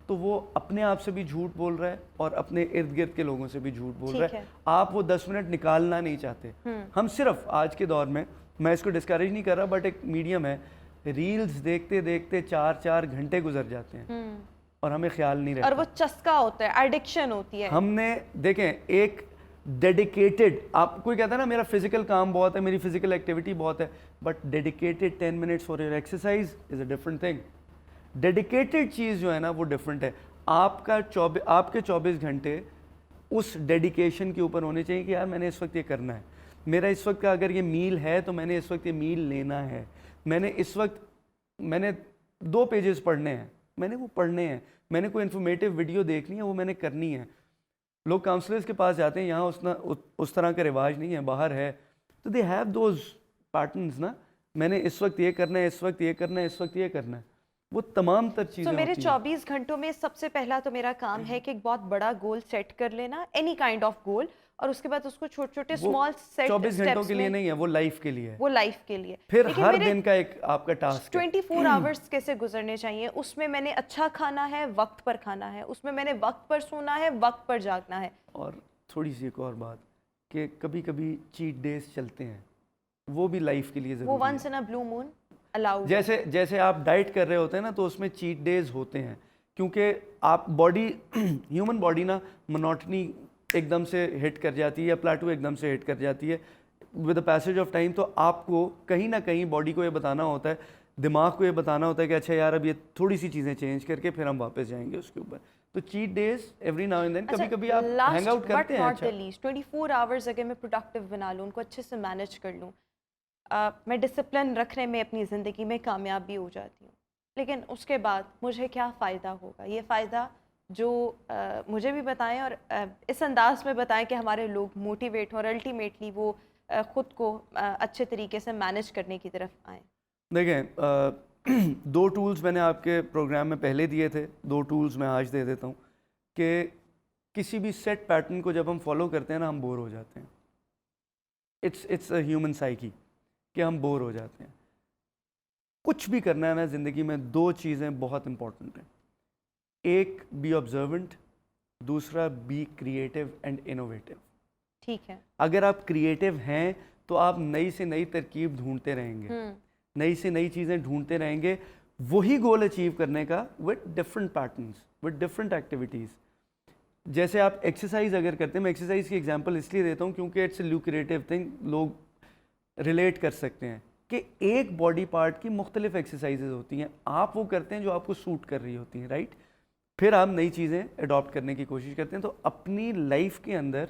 तो वो अपने आप से भी झूठ बोल रहा है और अपने इर्द गिर्द के लोगों से भी झूठ बोल रहा है। आप वो 10 मिनट निकालना नहीं चाहते। हम सिर्फ आज के दौर में, मैं इसको डिस्करेज नहीं कर रहा, बट एक मीडियम है, रील्स देखते देखते 4-4 घंटे गुजर जाते हैं और हमें ख्याल नहीं रहता। और वो चस्का होता है, एडिक्शन होती है। हमने देखें एक डेडिकेटेड, आप कोई कहता है ना मेरा फिजिकल काम बहुत है, मेरी फिजिकल एक्टिविटी बहुत है, but dedicated 10 minutes for your exercise is a different thing. Dedicated चीज़ जो है ना वो डिफरेंट है। आपके 24 घंटे उस डेडिकेशन के ऊपर होने चाहिए कि यार मैंने इस वक्त ये करना है, मेरा इस वक्त का अगर ये मील है तो मैंने इस वक्त ये मील लेना है, मैंने इस वक्त मैंने 2 पेजेस पढ़ने हैं, मैंने वो पढ़ने हैं, मैंने कोई इन्फॉर्मेटिव वीडियो देखनी है, वो मैंने करनी है। लोग काउंसलर्स के पास जाते हैं, यहाँ उस तरह का रिवाज नहीं है, बाहर है, तो दे हैव दोज पैटर्न्स ना, मैंने इस वक्त ये करना है, इस वक्त ये करना है, इस वक्त ये करना है, वो तमाम तर चीज़ें तो मेरे होती हैं। 24 घंटों में सबसे पहला तो मेरा काम है कि एक बहुत बड़ा गोल सेट कर लेना, एनी काइंड ऑफ गोल, और उसके बाद उसको छोटे छोटे वो स्मॉल सेट 24 घंटों स्टेप्स के लिए में, नहीं है, वो लाइफ के लिए है, वो लाइफ के लिए। फिर लेकिन हर मेरे दिन का एक आपका टास्क है। 24 आवर्स कैसे गुजरने चाहिए, उसमें मैंने अच्छा खाना है, वक्त पर खाना है, उसमें मैंने वक्त पर सोना है, वक्त पर जागना है। और थोड़ी सी एक और बात कि कभी कभी चीट डेज चलते हैं, वो भी लाइफ के लिए वो ज़रूरी है। Once in a blue moon allowed. जैसे आप डाइट कर रहे होते हैं ना, तो उसमें चीट डेज होते हैं, क्योंकि आप बॉडी ह्यूमन बॉडी ना मोनोटनी एकदम से हिट कर जाती है या प्लेटू एकदम से हिट कर जाती है with the passage of time. तो आपको कहीं ना कहीं बॉडी को ये बताना होता है, दिमाग को ये बताना होता है कि अच्छा यार अब ये थोड़ी सी चीज़ें चेंज करके फिर हम वापस जाएंगे उसके ऊपर। तो cheat days every now and then, कभी कभी आप हैंग आउट करते हैं। अच्छा, 24 आवर्स अगर मैं प्रोडक्टिव बना लूँ, उनको अच्छे से मैनेज कर लूँ, मैं डिसिप्लिन रखने में अपनी ज़िंदगी में कामयाब भी हो जाती हूँ, लेकिन उसके बाद मुझे क्या फ़ायदा होगा? ये फ़ायदा जो मुझे भी बताएं और इस अंदाज में बताएं कि हमारे लोग मोटिवेट हों और अल्टीमेटली वो ख़ुद को अच्छे तरीके से मैनेज करने की तरफ आएँ। देखें 2 टूल्स मैंने आपके प्रोग्राम में पहले दिए थे, 2 टूल्स मैं आज दे देता हूँ कि किसी भी सेट पैटर्न को जब हम फॉलो करते हैं ना, हम बोर हो जाते हैं। इट्स अ ह्यूमन साइकी कि हम बोर हो जाते हैं। कुछ भी करना है ना ज़िंदगी में, 2 चीज़ें बहुत इंपॉर्टेंट हैं, एक बी ऑब्जर्वेंट, दूसरा बी क्रिएटिव एंड इनोवेटिव। ठीक है। अगर आप क्रिएटिव हैं तो आप नई से नई तरकीब ढूंढते रहेंगे, नई से नई चीज़ें ढूंढते रहेंगे, वही गोल अचीव करने का with different patterns, with different activities. जैसे आप एक्सरसाइज अगर करते हैं, मैं एक्सरसाइज की एग्जांपल इसलिए देता हूँ क्योंकि इट्स अ ल्यूक्रेटिव थिंग, लोग रिलेट कर सकते हैं कि एक बॉडी पार्ट की मुख्तलिफ एक्सरसाइजेज होती हैं, आप वो करते हैं जो आपको सूट कर रही होती हैं, राइट। फिर आप नई चीज़ें अडॉप्ट करने की कोशिश करते हैं। तो अपनी लाइफ के अंदर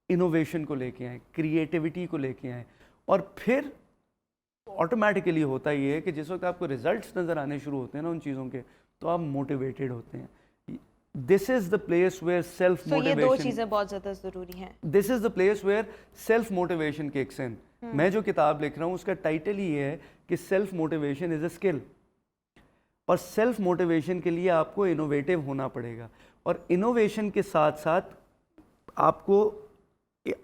इनोवेशन को लेके आएँ, क्रिएटिविटी को लेके आएँ, और फिर ऑटोमेटिकली होता ये है कि जिस वक्त आपको रिजल्ट्स नज़र आने शुरू होते हैं ना उन चीज़ों के, तो आप मोटिवेटेड होते हैं। This is the place where self motivation, ये 2 चीज़ें बहुत ज़्यादा ज़रूरी हैं। This is the place where self motivation kicks in. मैं जो किताब लिख रहा हूँ उसका टाइटल ही ये है कि self motivation is a skill, और सेल्फ मोटिवेशन के लिए आपको इनोवेटिव होना पड़ेगा, और इनोवेशन के साथ साथ आपको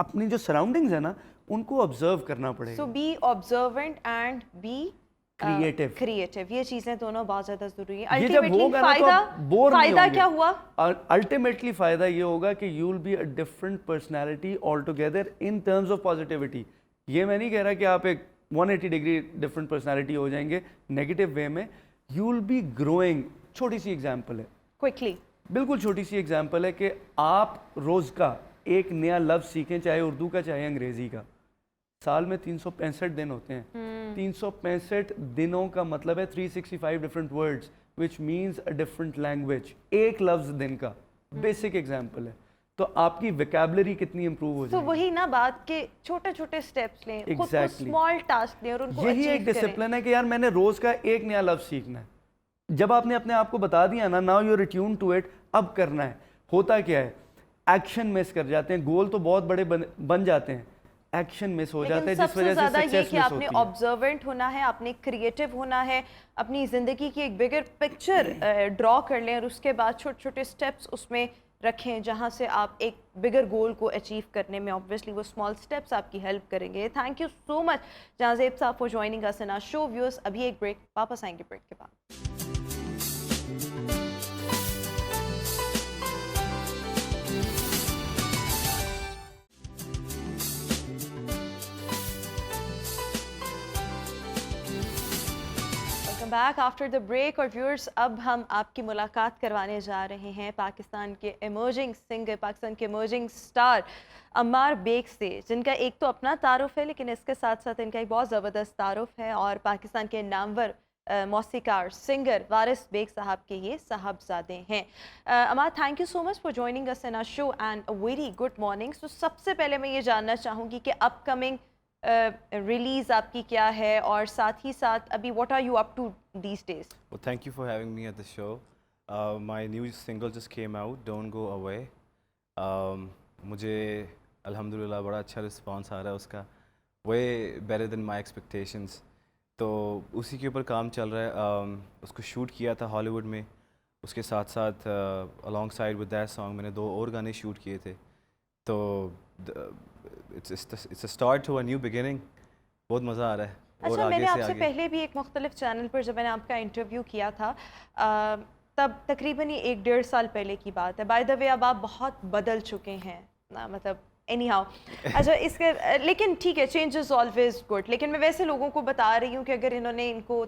अपनी जो सराउंडिंग्स है ना उनको ऑब्जर्व करना पड़ेगा। So be observant and be creative, ये चीज़ें दोनों बहुत ज़्यादा ज़रूरी है। ये जब होगा ना तो आप बोर नहीं फायदा होंगे। क्या हुआ? अल्टीमेटली फ़ायदा ये होगा कि you will be a different personality all together in terms of positivity. ये मैं नहीं कह रहा कि आप एक 180 डिग्री डिफरेंट पर्सनैलिटी हो जाएंगे नेगेटिव वे में, यू विल बी ग्रोइंग। छोटी सी एग्जाम्पल है, क्विकली, बिल्कुल छोटी सी एग्जाम्पल है कि आप रोज़ का एक नया लफ्ज़ सीखें, चाहे उर्दू का चाहे अंग्रेज़ी का। साल में 365 दिन होते हैं, 365 दिनों का मतलब है 365 different words which means a different language. एक लफ्ज़ दिन का, बेसिक एग्जाम्पल है। तो आपकी वोकैबुलरी कितनी इंप्रूव हो तो जाएगी। वही ना बात के छोटे छोटे स्टेप्स लें, खुद को Exactly. स्मॉल टास्क लें और उनको यही अचीव एक करें। डिसिप्लिन है कि यार मैंने रोज़ का एक नया लफ्ज़ सीखना है। जब आपने अपने आप को बता दिया ना, now you attune to it, अब करना है। होता क्या है, एक्शन मिस कर जाते हैं। गोल तो बहुत बड़े बन जाते हैं, एक्शन मिस हो लेकिन जाता है जिस सबसे वजह से ज़्यादा ये सक्सेस कि मिस आपने होती है। ऑब्जर्वेंट होना है, आपने क्रिएटिव होना है, अपनी ज़िंदगी की एक बिगर पिक्चर ड्रॉ कर लें और उसके बाद छोटे छोटे स्टेप्स उसमें रखें जहाँ से आप एक बिगर गोल को अचीव करने में ऑब्वियसली वो स्मॉल स्टेप्स आपकी हेल्प करेंगे। Thank you so much Jahanzeb sahab for joining us in our show. Viewers, अभी एक ब्रेक, वापस आएंगे ब्रेक के बाद। Welcome back after the break. और व्यूअर्स, अब हम आपकी मुलाकात करवाने जा रहे हैं पाकिस्तान के इमर्जिंग सिंगर, पाकिस्तान के इमर्जिंग स्टार अम्मार बेग से, जिनका एक तो अपना तारुफ है लेकिन इसके साथ साथ इनका एक बहुत ज़बरदस्त तारुफ है और पाकिस्तान के नामवर मौसीकार सिंगर वारिस बेग साहब के ये साहबजादे हैं। Ammar, thank you so much for joining us in our show and a very good morning. So सबसे पहले मैं ये जानना चाहूँगी कि अपकमिंग रिलीज आपकी क्या है और साथ ही साथ अभी what are you up to these days? Well, thank you for having me at the show. My new single just came out, Don't Go Away. मुझे अल्हम्दुलिल्लाह बड़ा अच्छा रिस्पांस आ रहा है उसका, way better than my expectations. तो उसी के ऊपर काम चल रहा है। उसको शूट किया था हॉलीवुड में, उसके साथ साथ alongside with that song मैंने 2 और गाने शूट किए थे। तो it's a start to a new beginning. बहुत मज़ा आ रहा है। और अच्छा, आगे मैंने से आपसे आगे पहले भी एक मुख्तलिफ चैनल पर जब मैंने आपका इंटरव्यू किया था तब तकरीबन ये 1-1.5 साल पहले की बात है। बाय द वे अब आप बहुत बदल चुके हैं ना, मतलब एनी हाउ। अच्छा, इसके लेकिन ठीक है, चेंज इज़ ऑलवेज गुड। लेकिन मैं वैसे लोगों को बता रही हूँ कि अगर इन्होंने इनको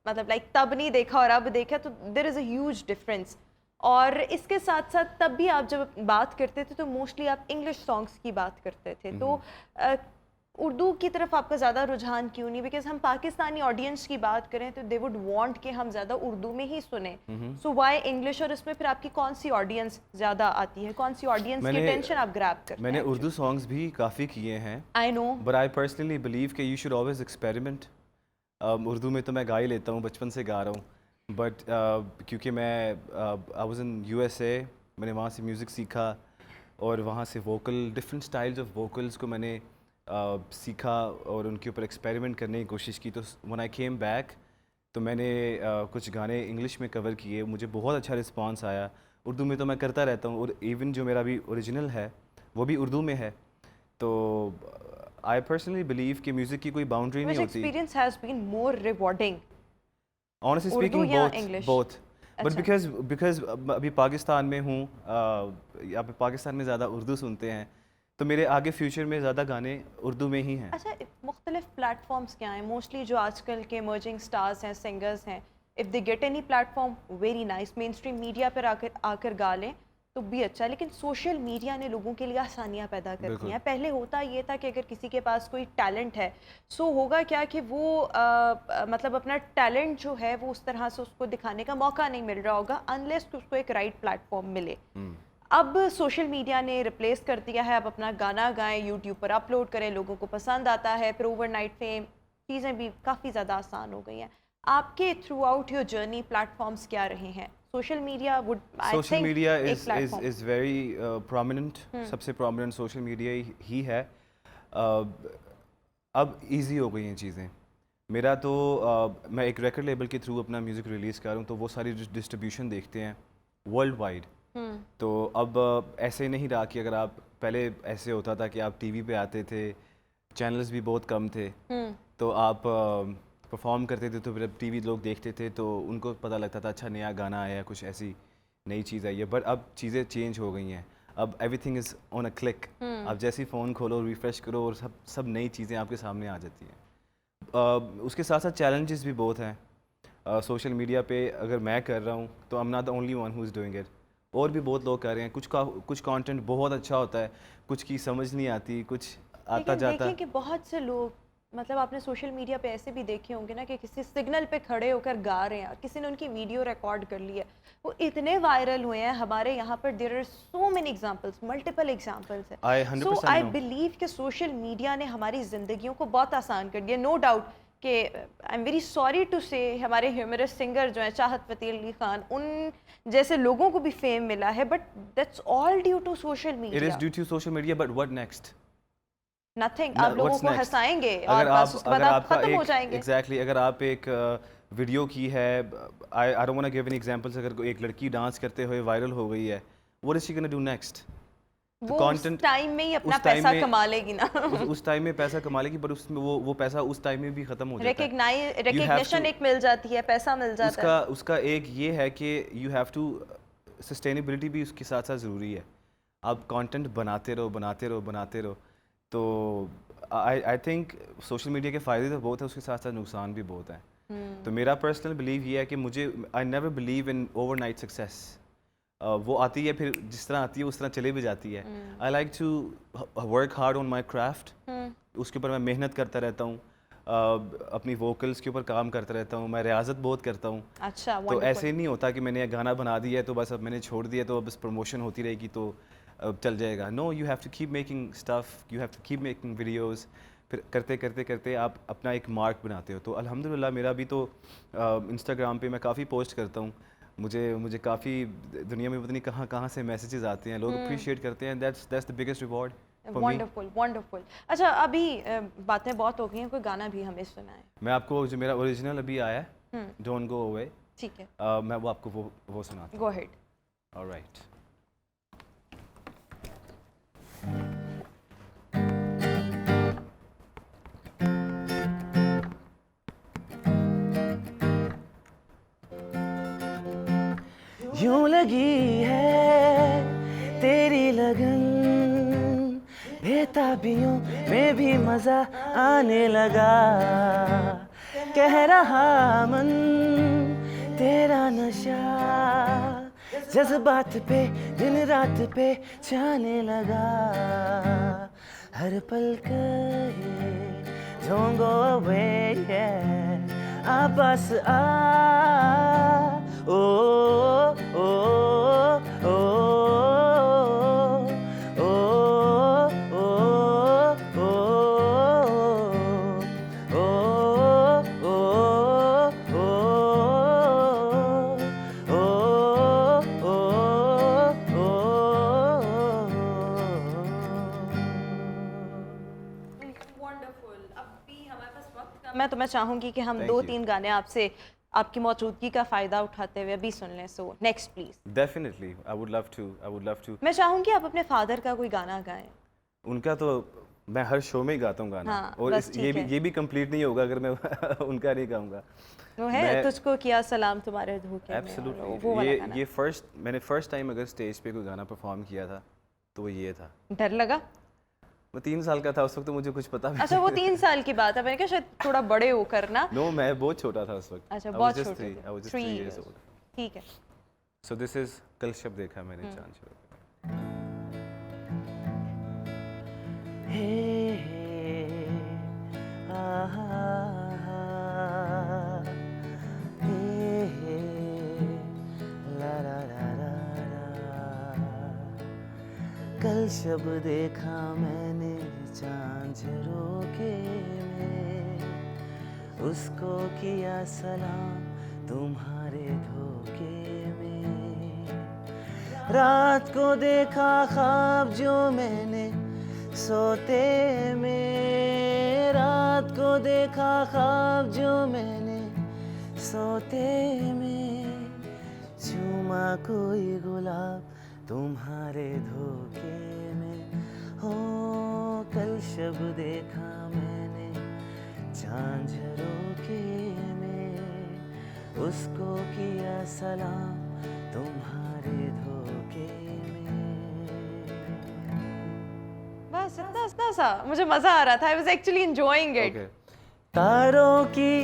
मतलब लाइक तब नहीं देखा और अब देखा तो there is a huge difference. और इसके साथ साथ तब भी आप जब बात करते थे तो मोस्टली आप इंग्लिश सॉन्ग्स की बात करते थे, तो उर्दू की तरफ आपका ज़्यादा रुझान क्यों नहीं? बिकॉज हम पाकिस्तानी ऑडियंस की बात करें तो दे वुड वांट कि हम ज़्यादा उर्दू में ही सुने, सो व्हाई इंग्लिश? और इसमें फिर आपकी कौन सी ऑडियंस ज़्यादा आती है, कौन सी ऑडियंस की टेंशन आप ग्रैब करते हैं? मैंने उर्दू सॉन्ग्स भी काफ़ी किए हैं, I know, but I personally believe कि you should always experiment. Urdu में तो मैं गा ही लेता हूँ, बचपन से गा रहा हूँ, बट क्योंकि मैं आई वाज इन USA, मैंने वहाँ से म्यूज़िक सीखा और वहाँ से vocal different styles of vocals को मैंने सीखा और उनके ऊपर एक्सपेरिमेंट करने की कोशिश की। तो व्हेन आई केम बैक तो मैंने कुछ गाने इंग्लिश में कवर किए, मुझे बहुत अच्छा रिस्पांस आया। उर्दू में तो मैं करता रहता हूँ और इवन जो मेरा भी ओरिजिनल है वो भी उर्दू में है। तो आई पर्सनली बिलीव कि म्यूज़िक की कोई बाउंड्री नहीं व्हिच होती। Experience has been more rewarding, honestly Urdu speaking या बोथ इंग्लिश? बोथ बट अच्छा। बिकॉज अभी पाकिस्तान में हूँ, यहाँ पे पाकिस्तान में ज़्यादा उर्दू सुनते हैं, तो मेरे आगे फ्यूचर में ज़्यादा गाने उर्दू में ही हैं। अच्छा, मुख्तलिफ प्लेटफॉर्म्स क्या हैं? मोस्टली जो आजकल के इमर्जिंग स्टार्स हैं, सिंगर्स हैं, if they get any platform very nice, main stream media पर आकर गा लें तो भी अच्छा, लेकिन सोशल मीडिया ने लोगों के लिए आसानियाँ पैदा कर दी हैं। पहले होता ये था कि अगर किसी के पास कोई टैलेंट है, सो होगा क्या कि वो मतलब अपना टैलेंट जो है वो उस तरह से उसको दिखाने का मौका नहीं मिल रहा होगा अनलेस कि उसको एक राइट प्लेटफॉर्म मिले। अब सोशल मीडिया ने रिप्लेस कर दिया है, अब अपना गाना गाएं, यूट्यूब पर अपलोड करें, लोगों को पसंद आता है, फिर ओवरनाइट फेम, चीज़ें भी काफ़ी ज़्यादा आसान हो गई हैं। आपके through out your journey platforms क्या रहे हैं? Social media would I social think media एक प्लेटफॉर्म इज़ वेरी प्रोमिनेंट, सबसे प्रोमिनेंट सोशल मीडिया ही है। अब इजी हो गई हैं चीज़ें। मेरा तो मैं एक रिकॉर्ड लेबल के थ्रू अपना म्यूज़िक रिलीज़ कर रहा हूँ, तो वो सारी डिस्ट्रीब्यूशन देखते हैं वर्ल्ड वाइड। तो अब ऐसे नहीं रहा कि अगर आप पहले ऐसे होता था कि आप टीवी पे आते थे, चैनल्स भी बहुत कम थे, तो आप परफॉर्म करते थे तो फिर टीवी लोग देखते थे तो उनको पता लगता था अच्छा नया गाना आया है, कुछ ऐसी नई चीज़ आई है। बट अब चीज़ें चेंज हो गई हैं, अब everything is on a click. आप जैसे ही फ़ोन खोलो, रिफ़्रेश करो और सब नई चीज़ें आपके सामने आ जाती हैं। उसके साथ साथ चैलेंजेस भी बहुत हैं। सोशल मीडिया पे अगर मैं कर रहा हूँ तो I am not the only one who is doing it, और भी बहुत लोग कर रहे हैं। कुछ कंटेंट बहुत अच्छा होता है, कुछ की समझ नहीं आती, कुछ आता लेकिन जाता। देखिए कि बहुत से लोग, मतलब आपने सोशल मीडिया पे ऐसे भी देखे होंगे ना कि किसी सिग्नल पे खड़े होकर गा रहे हैं, किसी ने उनकी वीडियो रिकॉर्ड कर ली है, वो इतने वायरल हुए हैं। हमारे यहाँ पर there are so many examples, multiple examples है। I 100% so I know. Believe कि सोशल मीडिया ने हमारी ज़िंदगियों को बहुत आसान कर दिया। नो डाउट कि I am very sorry to say हमारे ह्यूमरस सिंगर जो हैं चाहत फ़तेह अली खान, उन जैसे लोगों को भी फेम मिला है, but that's all due to social It is media. due to social media, but what next? नथिंग, आप लोगों को हंसाएंगे और बस उसके बाद आप खत्म हो जाएंगे। एग्जैक्टली अगर आप एक वीडियो की है, I don't want to give any examples, अगर कोई एक लड़की डांस करते हुए वायरल हो गई है, what is she gonna do next? वो उस टाइम में ही अपना पैसा कमा लेगी ना। उस टाइम में पैसा कमा लेगी, पर उसमें वो पैसा उस टाइम में भी खत्म हो जाता है। रिकग्निशन एक मिल जाती है, पैसा मिल जाता है। उसका एक ये है कि यू हैव टू, सस्टेनेबिलिटी भी उसके साथ साथ ज़रूरी है। आप कंटेंट बनाते रहो। तो आई थिंक सोशल मीडिया के फ़ायदे तो बहुत है, उसके साथ साथ नुकसान भी बहुत हैं। तो मेरा पर्सनल बिलीव ये है कि I never believe in overnight success. वो आती है, फिर जिस तरह आती है उस तरह चले भी जाती है। I like to work hard on my craft, उसके ऊपर मैं मेहनत करता रहता हूँ, अपनी वोकल्स के ऊपर काम करता रहता हूँ, मैं रियाजत बहुत करता हूँ। अच्छा, तो ऐसे नहीं होता कि मैंने गाना बना दिया है तो बस अब मैंने छोड़ दिया तो बस प्रमोशन होती रहेगी तो अब चल जाएगा। No, you have to keep making stuff, you have to keep making videos. फिर करते आप अपना एक मार्क बनाते हो। तो अल्हम्दुलिल्लाह मेरा भी तो इंस्टाग्राम पे मैं काफ़ी पोस्ट करता हूँ, मुझे काफ़ी दुनिया में पता नहीं कहाँ से मैसेजेस आते हैं, लोग अप्रिशिएट करते हैं। That's the biggest reward. Wonderful. अच्छा, अभी बातें बहुत हो गई हैं, कोई गाना भी हमें सुनाएं। मैं आपको जो मेरा ओरिजिनल अभी आया है, डोंट गो अवे, ठीक है, मैं वो आपको वो सुनाता हूँ। Go ahead. ऑलराइट। यूं लगी है तेरी लगन, बेताबियों में भी मजा आने लगा। कह रहा मन तेरा नशा, जज्बात पे दिन रात पे छाने लगा। हर पल कहे don't go away, yeah. आपास आ, ओ ओ ओ ओ ओ मैं तो मैं चाहूंगी कि हम Thank दो you. तीन गाने आपसे आपकी मौजूदगी का फ़ायदा उठाते हुए अभी सुन लें। So next please. Definitely, I would love to. मैं चाहूंगी आप अपने फादर का कोई गाना गाएं। उनका तो मैं हर शो में ही गाता हूँ गाना। हाँ, और बस ठीक है। ये भी कंप्लीट नहीं होगा अगर मैं उनका नहीं गाऊंगा। वो है मैं- तुझको किया सलाम तुम्हारे धोखे में, और वो एब्सोल्युटली। वाला गाना। मैंने फर्स्ट टाइम अगर स्टेज पे कोई गाना परफॉर्म किया था तो वो ये था। डर लगा? मैं 3 साल का था उस वक्त, तो मुझे कुछ पता भी अच्छा, वो 3 साल की बात है, मैंने कहा शायद थोड़ा बड़े होकर ना। नो, मैं बहुत छोटा था उस वक्त। अच्छा, I was बहुत just छोटे three- थे। I was just 3 3 years years। old. ठीक है। So this is कल शब देखा मैंने चांद चढ़ते। हे आहा हे ला ला ला ला ला। कल शब देखा मैंने चांद झरोखे में, उसको किया सलाम तुम्हारे धोखे में। रात को देखा ख्वाब जो मैंने सोते में, रात को देखा ख्वाब जो मैंने सोते में। चूमा कोई गुलाब तुम्हारे धोखे में, हो कल शब देखा मैंने चांद झरोखे में, उसको किया सलाम तुम्हारे धोखे में। बस इतना सा मुझे मजा आ रहा था। I was actually enjoying it. Okay. तारों की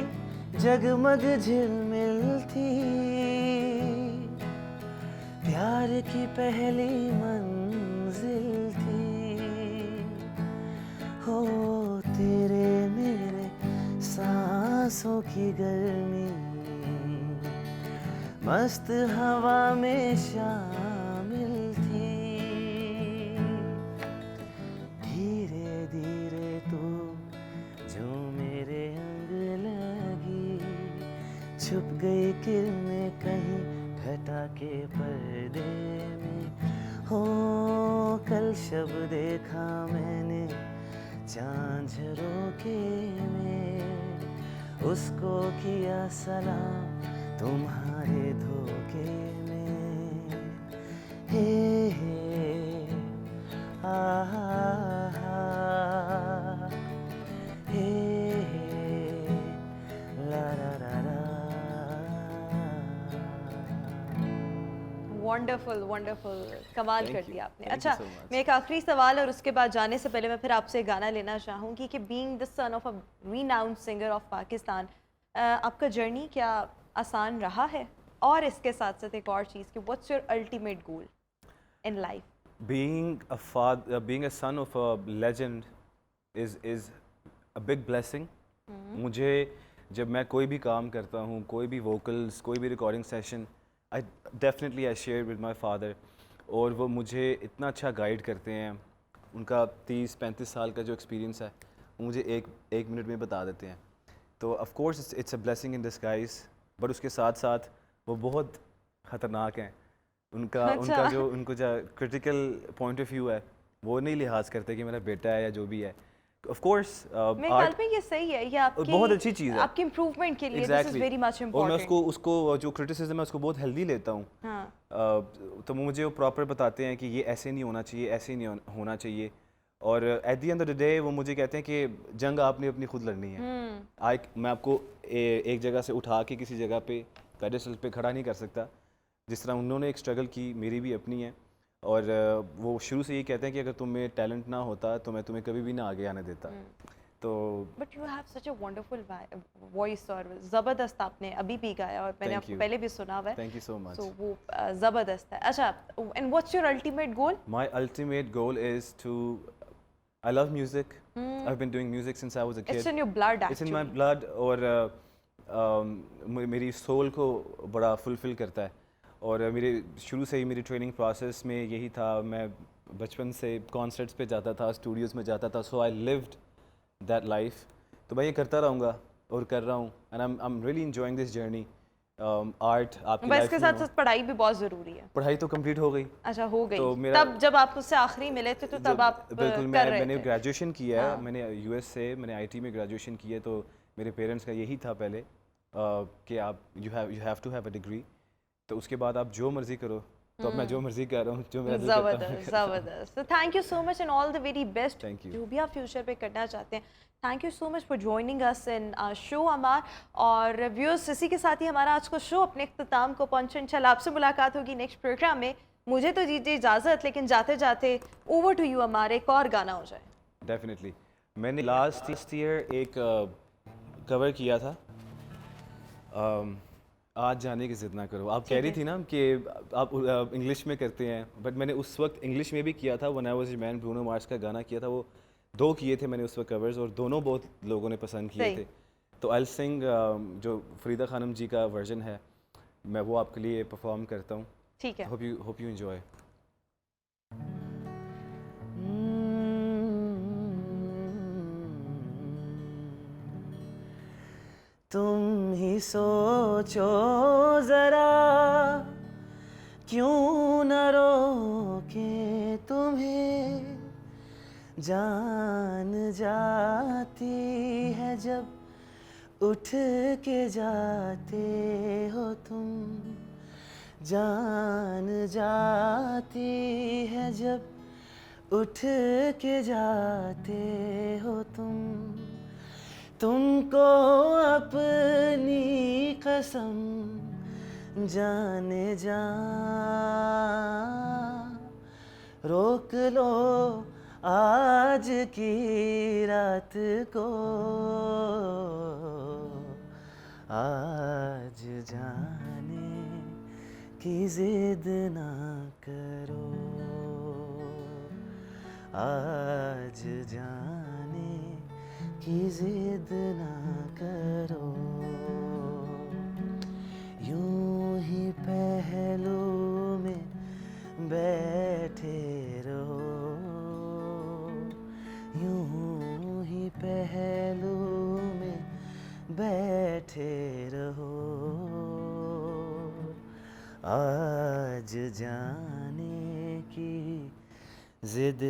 जगमग झिलमिल थी, प्यार की पहली मंजिल थी। हो तेरे मेरे सांसों की गर्मी, मस्त हवा में शामिल थी। धीरे धीरे तू जो मेरे अंग लगी, छुप गई किरणें कहीं घटा के पर्दे में। हो कल शब देखा मैंने झांझरों के में उसको किया सलाम तुम्हारे धोखे में। हे हे ला ला ला ला। वंडरफुल वंडरफुल, कमाल Thank कर you. दिया आपने। Thank you अच्छा, so much. मैं एक आखिरी सवाल और उसके बाद जाने से पहले मैं फिर आपसे गाना लेना चाहूँगी कि being the son of a renowned singer of Pakistan, आपका जर्नी क्या आसान रहा है? और इसके साथ साथ एक और चीज़ कि what's your ultimate goal in life? being a son of a legend is a big blessing. मुझे जब मैं कोई भी काम करता हूँ, कोई भी vocals, कोई भी recording session, I share with my father, और वो मुझे इतना अच्छा गाइड करते हैं। उनका 30-35 साल का जो एक्सपीरियंस है वो मुझे एक मिनट में बता देते हैं। तो of course it's a blessing in disguise, but उसके साथ साथ वो बहुत ख़तरनाक हैं। उनको जो क्रिटिकल पॉइंट ऑफ व्यू है वो नहीं लिहाज करते कि मेरा बेटा है या जो भी है। ऑफ कोर्स मेरे ख्याल में ये सही है, ये आपकी बहुत अच्छी चीज़ है, आपकी इम्प्रूवमेंट के लिए दिस इज वेरी मच और मैं इम्पोर्टेंट। उसको जो क्रिटिसिज्म है उसको बहुत हेल्दी लेता हूँ। तो वो मुझे वो प्रॉपर बताते हैं कि ये ऐसे नहीं होना चाहिए, ऐसे नहीं होना चाहिए, और at the end of the day वो मुझे कहते हैं कि जंग आपने अपनी खुद लड़नी है। मैं आपको एक जगह से उठा के किसी जगह पे पेडेस्टल पे खड़ा नहीं कर सकता। जिस तरह उन्होंने एक स्ट्रगल की, मेरी भी अपनी है, और वो शुरू से ये कहते हैं कि अगर तुम में टैलेंट ना होता तो मैं तुम्हें कभी भी ना आगे आने देता। तो but you have such a wonderful voice, और ज़बरदस्त आपने अभी भी गाया और मैंने Thank आपको you. पहले भी सुना हुआ है। Thank you so much. So वो ज़बरदस्त है। अच्छा, and what's your ultimate goal? My ultimate goal is to, I love music. I've been doing music since I was a kid. It's in your blood It's in my actually. blood, और मेरी soul को बड़ा fulfil करता है। और मेरे शुरू से ही मेरी ट्रेनिंग प्रोसेस में यही था। मैं बचपन से कॉन्सर्ट्स पे जाता था, स्टूडियोज़ में जाता था, सो आई लिव्ड दैट लाइफ। तो मैं ये करता रहूँगा और कर रहा हूँ, and I am really enjoying this journey. Art आपकी बस लाइफ इसके में साथ हो। साथ पढ़ाई भी बहुत ज़रूरी है। पढ़ाई तो कंप्लीट हो गई। अच्छा, हो गई। तो मेरा- तब जब आप उससे आखिरी मिले थे तो तब आप बिल्कुल, कर रहे मैंने थे। ग्रेजुएशन किया है। हाँ। मैंने यूएस से मैंने आईटी में ग्रेजुएशन की है। तो मेरे पेरेंट्स का यही था पहले कि आप you have to have a degree. तो उसके बाद आप जो मर्ज़ी करो। तो अब मैं जो मर्ज़ी कर रहा हूँ, जो मेरा दिल करता है, मैं ज़बरदस्त कर रहा हूँ। ज़बरदस्त। तो thank you so much and all the very best. Thank you. जो भी आप फ्यूचर पे करना चाहते हैं, thank you so much for joining us in show Ammar. और व्यूअर्स, इसी के साथ ही हमारा आज का शो अपने इख्तिताम को पहुंचे। इंशाल्लाह आपसे मुलाकात होगी नेक्स्ट प्रोग्राम में। मुझे तो दीजिए इजाज़त, लेकिन जाते जाते ओवर टू यू अमार, एक और गाना हो जाए। डेफिनेटली। मैंने लास्ट ईयर एक कवर किया था, आज जाने की जिद ना करो। आप कह रही थी ना कि आप इंग्लिश में करते हैं, बट मैंने उस वक्त इंग्लिश में भी किया था। When I was a man, Bruno Mars का गाना किया था। वो 2 किए थे मैंने उस वक्त कवर्स, और दोनों बहुत लोगों ने पसंद किए सही। थे। तो आई सिंग जो फरीदा खानम जी का वर्जन है, मैं वो आपके लिए परफॉर्म करता हूँ। ठीक है। Hope you enjoy. तुम ही सोचो जरा, क्यों न रोके तुम्हें। जान जाती है जब उठ के जाते हो तुम। जान जाती है जब उठ के जाते हो तुम। तुमको अपनी कसम जाने जा, रोक लो आज की रात को। आज जाने की जिद ना करो, आज जाने की जिद ना करो। यूं ही पहलू में बैठे रहो, यूं ही पहलू में बैठे रहो। आज जाने की जिद